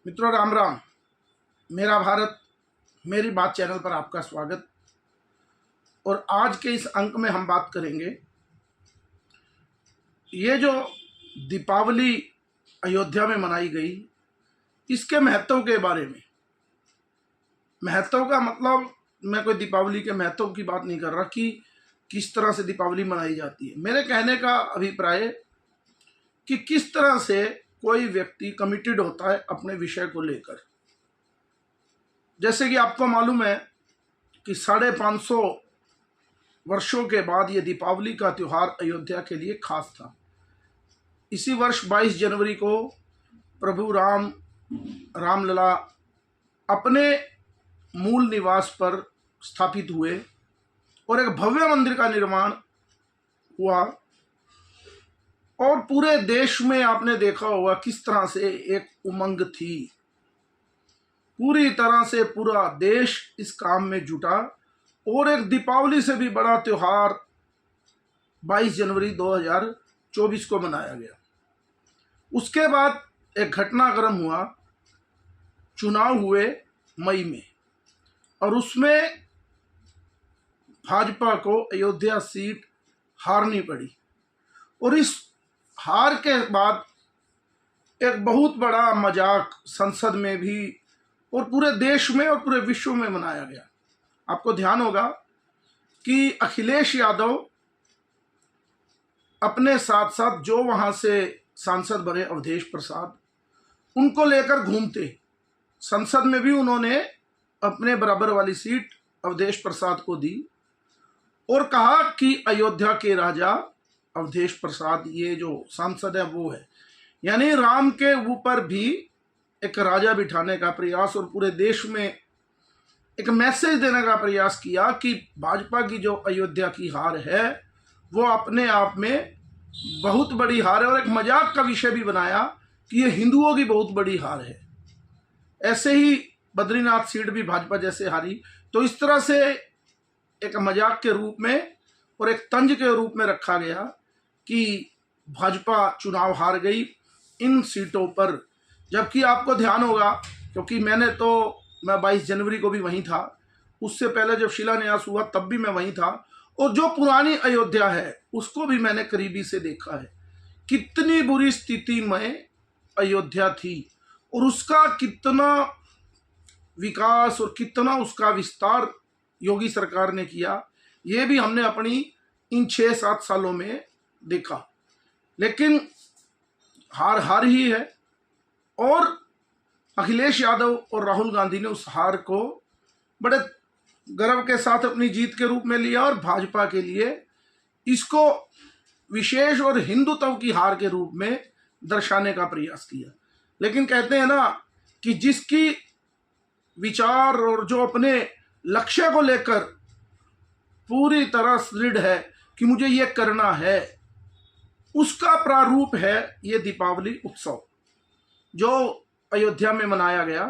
मित्रों राम राम। मेरा भारत मेरी बात चैनल पर आपका स्वागत। और आज के इस अंक में हम बात करेंगे ये जो दीपावली अयोध्या में मनाई गई इसके महत्व के बारे में। महत्व का मतलब मैं कोई दीपावली के महत्व की बात नहीं कर रहा कि किस तरह से दीपावली मनाई जाती है। मेरे कहने का अभिप्राय कि किस तरह से कोई व्यक्ति कमिटेड होता है अपने विषय को लेकर। जैसे कि आपको मालूम है कि 550 वर्षों के बाद ये दीपावली का त्यौहार अयोध्या के लिए खास था। इसी वर्ष 22 जनवरी को प्रभु रामलला अपने मूल निवास पर स्थापित हुए और एक भव्य मंदिर का निर्माण हुआ। और पूरे देश में आपने देखा होगा किस तरह से एक उमंग थी। पूरी तरह से पूरा देश इस काम में जुटा और एक दीपावली से भी बड़ा त्यौहार 22 जनवरी 2024 को मनाया गया। उसके बाद एक घटनाक्रम हुआ, चुनाव हुए मई में और उसमें भाजपा को अयोध्या सीट हारनी पड़ी। और इस हार के बाद एक बहुत बड़ा मजाक संसद में भी और पूरे देश में और पूरे विश्व में मनाया गया। आपको ध्यान होगा कि अखिलेश यादव अपने साथ साथ जो वहां से सांसद बने अवधेश प्रसाद, उनको लेकर घूमते। संसद में भी उन्होंने अपने बराबर वाली सीट अवधेश प्रसाद को दी और कहा कि अयोध्या के राजा अवधेश प्रसाद, ये जो सांसद है वो है। यानी राम के ऊपर भी एक राजा बिठाने का प्रयास और पूरे देश में एक मैसेज देने का प्रयास किया कि भाजपा की जो अयोध्या की हार है वो अपने आप में बहुत बड़ी हार है। और एक मजाक का विषय भी बनाया कि ये हिंदुओं की बहुत बड़ी हार है। ऐसे ही बद्रीनाथ सीट भी भाजपा जैसे हारी। तो इस तरह से एक मजाक के रूप में और एक तंज के रूप में रखा गया कि भाजपा चुनाव हार गई इन सीटों पर। जबकि आपको ध्यान होगा, क्योंकि मैं 22 जनवरी को भी वहीं था, उससे पहले जब शिलान्यास हुआ तब भी मैं वहीं था, और जो पुरानी अयोध्या है उसको भी मैंने करीबी से देखा है। कितनी बुरी स्थिति में अयोध्या थी और उसका कितना विकास और कितना उसका विस्तार योगी सरकार ने किया, ये भी हमने अपनी इन 6-7 सालों में देखा। लेकिन हार ही है। और अखिलेश यादव और राहुल गांधी ने उस हार को बड़े गर्व के साथ अपनी जीत के रूप में लिया और भाजपा के लिए इसको विशेष और हिंदुत्व की हार के रूप में दर्शाने का प्रयास किया। लेकिन कहते हैं ना कि जिसकी विचार और जो अपने लक्ष्य को लेकर पूरी तरह दृढ़ है कि मुझे ये करना है, उसका प्रारूप है ये दीपावली उत्सव जो अयोध्या में मनाया गया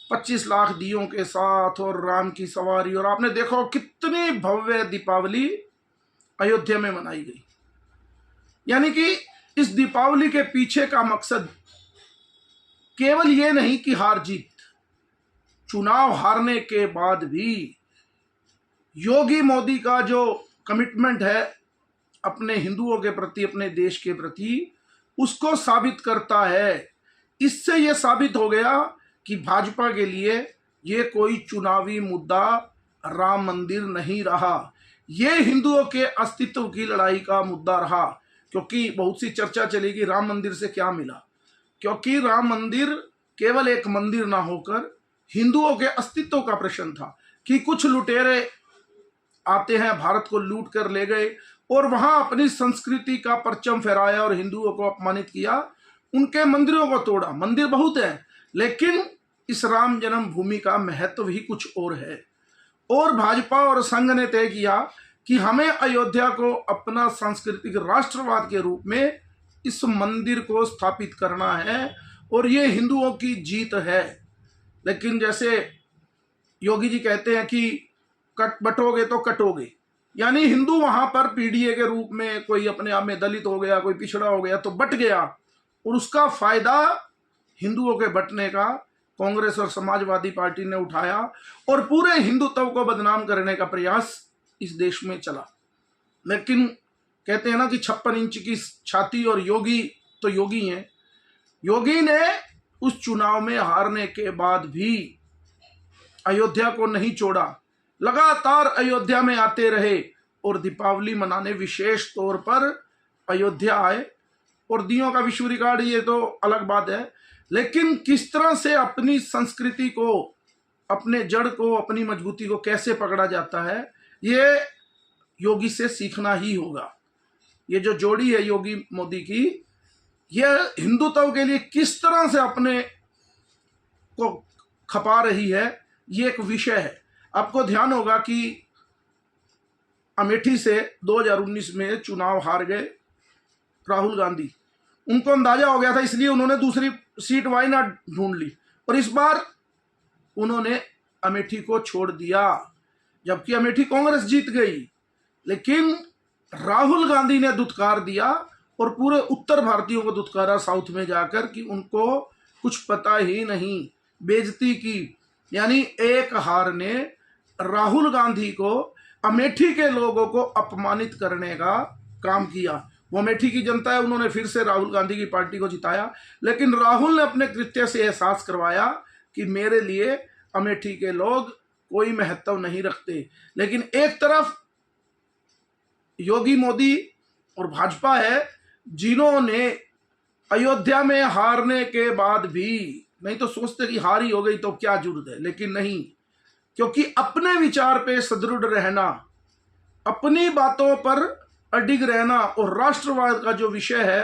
25 लाख दियों के साथ और राम की सवारी। और आपने देखो कितनी भव्य दीपावली अयोध्या में मनाई गई। यानी कि इस दीपावली के पीछे का मकसद केवल ये नहीं कि हार जीत, चुनाव हारने के बाद भी योगी मोदी का जो कमिटमेंट है अपने हिंदुओं के प्रति, अपने देश के प्रति, उसको साबित करता है। इससे यह साबित हो गया कि भाजपा के लिए ये कोई चुनावी मुद्दा राम मंदिर नहीं रहा, ये हिंदुओं के अस्तित्व की लड़ाई का मुद्दा रहा। क्योंकि बहुत सी चर्चा चली कि राम मंदिर से क्या मिला, क्योंकि राम मंदिर केवल एक मंदिर ना होकर हिंदुओं के अस्तित्व का प्रश्न था कि कुछ लुटेरे आते हैं, भारत को लूट कर ले गए और वहां अपनी संस्कृति का परचम फहराया और हिंदुओं को अपमानित किया, उनके मंदिरों को तोड़ा। मंदिर बहुत है, लेकिन इस राम जन्मभूमि का महत्व ही कुछ और है। और भाजपा और संघ ने तय किया कि हमें अयोध्या को अपना सांस्कृतिक राष्ट्रवाद के रूप में इस मंदिर को स्थापित करना है और ये हिंदुओं की जीत है। लेकिन जैसे योगी जी कहते हैं कि बटोगे तो कटोगे, यानी हिंदू वहां पर पीडीए के रूप में कोई अपने आप में दलित हो गया, कोई पिछड़ा हो गया तो बट गया और उसका फायदा हिंदुओं के बंटने का कांग्रेस और समाजवादी पार्टी ने उठाया और पूरे हिंदुत्व को बदनाम करने का प्रयास इस देश में चला। लेकिन कहते हैं ना कि 56 इंच की छाती और योगी तो योगी हैं। योगी ने उस चुनाव में हारने के बाद भी अयोध्या को नहीं छोड़ा, लगातार अयोध्या में आते रहे और दीपावली मनाने विशेष तौर पर अयोध्या आए। और दियों का विश्व रिकॉर्ड ये तो अलग बात है, लेकिन किस तरह से अपनी संस्कृति को, अपने जड़ को, अपनी मजबूती को कैसे पकड़ा जाता है, ये योगी से सीखना ही होगा। ये जो जोड़ी है योगी मोदी की, यह हिंदुत्व के लिए किस तरह से अपने को खपा रही है, ये एक विषय है। आपको ध्यान होगा कि अमेठी से 2019 में चुनाव हार गए राहुल गांधी। उनको अंदाजा हो गया था, इसलिए उन्होंने दूसरी सीट वायनाड ढूंढ ली और इस बार उन्होंने अमेठी को छोड़ दिया, जबकि अमेठी कांग्रेस जीत गई। लेकिन राहुल गांधी ने दुत्कार दिया और पूरे उत्तर भारतीयों को दुत्कारा साउथ में जाकर कि उनको कुछ पता ही नहीं, बेइज्जती की। यानी एक हार ने राहुल गांधी को, अमेठी के लोगों को अपमानित करने का काम किया। वो अमेठी की जनता है, उन्होंने फिर से राहुल गांधी की पार्टी को जिताया, लेकिन राहुल ने अपने कृत्य से एहसास करवाया कि मेरे लिए अमेठी के लोग कोई महत्व नहीं रखते। लेकिन एक तरफ योगी मोदी और भाजपा है जिन्होंने अयोध्या में हारने के बाद भी, नहीं तो सोचते कि हार ही हो गई तो क्या जरूरत है, लेकिन नहीं, क्योंकि अपने विचार पे सुदृढ़ रहना, अपनी बातों पर अडिग रहना और राष्ट्रवाद का जो विषय है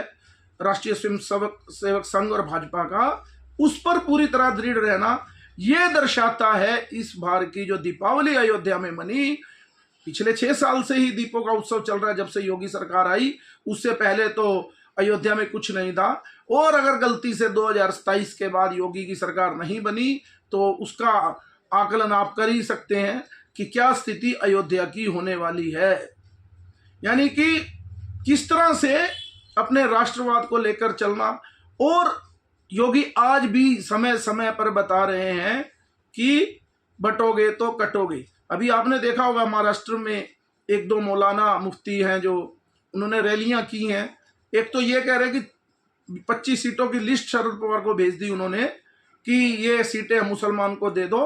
राष्ट्रीय स्वयंसेवक संघ और भाजपा का, उस पर पूरी तरह दृढ़ रहना, यह दर्शाता है इस बार की जो दीपावली अयोध्या में मनी। पिछले 6 साल से ही दीपों का उत्सव चल रहा है, जब से योगी सरकार आई। उससे पहले तो अयोध्या में कुछ नहीं था, और अगर गलती से 2027 के बाद योगी की सरकार नहीं बनी तो उसका आकलन आप कर ही सकते हैं कि क्या स्थिति अयोध्या की होने वाली है। यानी कि किस तरह से अपने राष्ट्रवाद को लेकर चलना। और योगी आज भी समय समय पर बता रहे हैं कि बटोगे तो कटोगे। अभी आपने देखा होगा महाराष्ट्र में 1-2 मौलाना मुफ्ती हैं जो उन्होंने रैलियां की हैं। एक तो ये कह रहे हैं कि 25 सीटों की लिस्ट शरद पवार को भेज दी उन्होंने कि ये सीटें मुसलमान को दे दो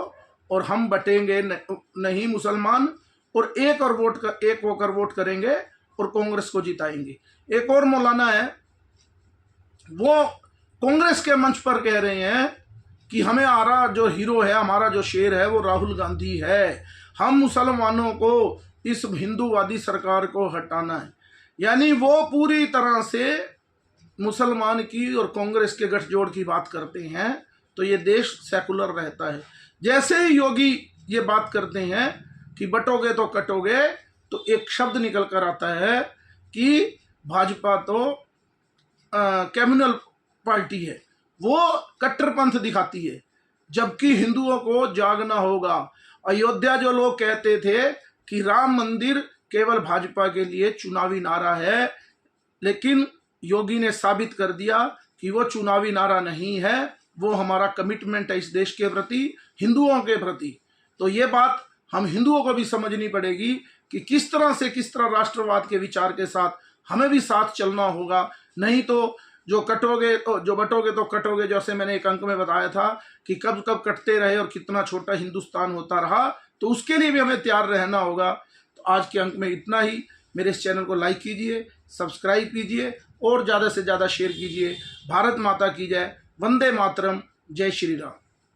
और हम बटेंगे नहीं मुसलमान, और एक होकर वोट करेंगे और कांग्रेस को जिताएंगे। एक और मौलाना है, वो कांग्रेस के मंच पर कह रहे हैं कि हमारा जो हीरो है, हमारा जो शेर है वो राहुल गांधी है, हम मुसलमानों को, इस हिंदूवादी सरकार को हटाना है। यानी वो पूरी तरह से मुसलमान की और कांग्रेस के गठजोड़ की बात करते हैं, तो ये देश सेकुलर रहता है। जैसे ही योगी ये बात करते हैं कि बटोगे तो कटोगे, तो एक शब्द निकल कर आता है कि भाजपा तो कम्युनल पार्टी है, वो कट्टरपंथ दिखाती है, जबकि हिंदुओं को जागना होगा। अयोध्या जो लोग कहते थे कि राम मंदिर केवल भाजपा के लिए चुनावी नारा है, लेकिन योगी ने साबित कर दिया कि वो चुनावी नारा नहीं है, वो हमारा कमिटमेंट है इस देश के प्रति, हिंदुओं के प्रति। तो ये बात हम हिंदुओं को भी समझनी पड़ेगी कि किस तरह राष्ट्रवाद के विचार के साथ हमें भी साथ चलना होगा। नहीं तो जो बटोगे तो कटोगे, जैसे मैंने एक अंक में बताया था कि कब कब कटते रहे और कितना छोटा हिंदुस्तान होता रहा, तो उसके लिए भी हमें तैयार रहना होगा। तो आज के अंक में इतना ही। मेरे इस चैनल को लाइक कीजिए, सब्सक्राइब कीजिए और ज़्यादा से ज़्यादा शेयर कीजिए। भारत माता की जय, वंदे मातरम, जय श्री राम।